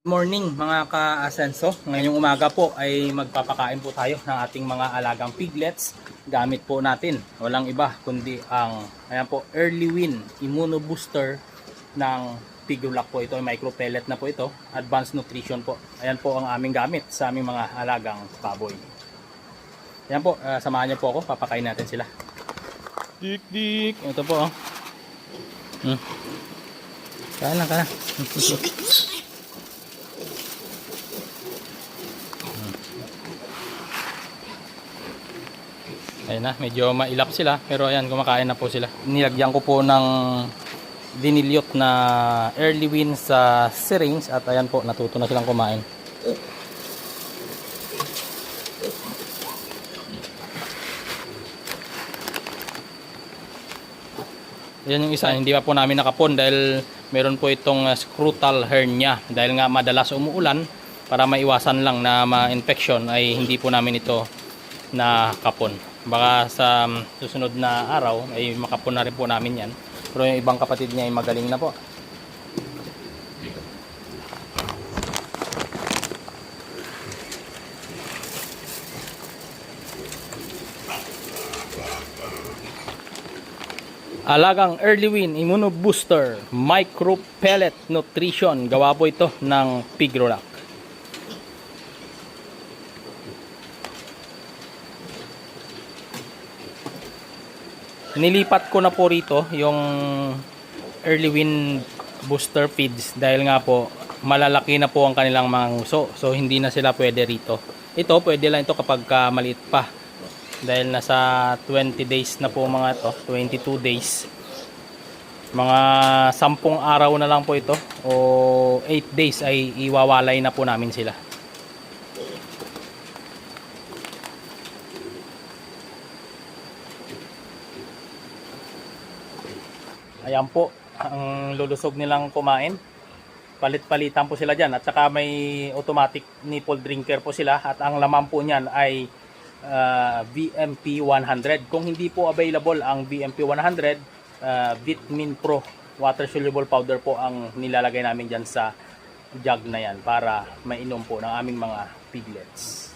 Morning mga ka-asenso. Ngayong umaga po ay magpapakain po tayo ng ating mga alagang piglets. Gamit po natin, walang iba kundi ang ayan po, Early Win Immuno Booster ng Pigrolac po. Ito ay micro pellet na po ito. Advanced Nutrition po. Ayan po ang aming gamit sa aming mga alagang baboy. Ayan po, samahan niyo po ako. Papakain natin sila. Dik dik. Ito po oh. Kaya lang. Ayun na, medyo mailap sila pero ayan, kumakain na po sila. Nilagyan ko po ng dinilyot na Early Win sa syringe at ayan po, natuto na silang kumain. Ayan yung isa, hindi pa po namin nakapon dahil meron po itong scrotal hernia. Dahil nga madalas umuulan, para maiwasan lang na ma-infection ay hindi po namin ito nakapon. Baka sa susunod na araw ay makapon na rin po namin yan. Pero yung ibang kapatid niya ay magaling na po. Alagang Early Win Immuno Booster Micro Pellet Nutrition. Gawa po ito ng Pigrolac. Nilipat ko na po rito yung Early Win Booster Feeds dahil nga po malalaki na po ang kanilang mga nguso. So hindi na sila pwede rito. Ito pwede lang ito kapag maliit pa. Dahil nasa 20 days na po mga ito, 22 days. Mga 10 araw na lang po ito o 8 days ay iwawalay na po namin sila. Ayan po, ang lulusog nilang kumain. Palit-palitan po sila dyan. At saka may automatic nipple drinker po sila. At ang laman po niyan ay VMP 100. Kung hindi po available ang VMP 100, Vitamin Pro Water Soluble Powder po ang nilalagay namin dyan sa jug na yan para mainom po ng aming mga piglets.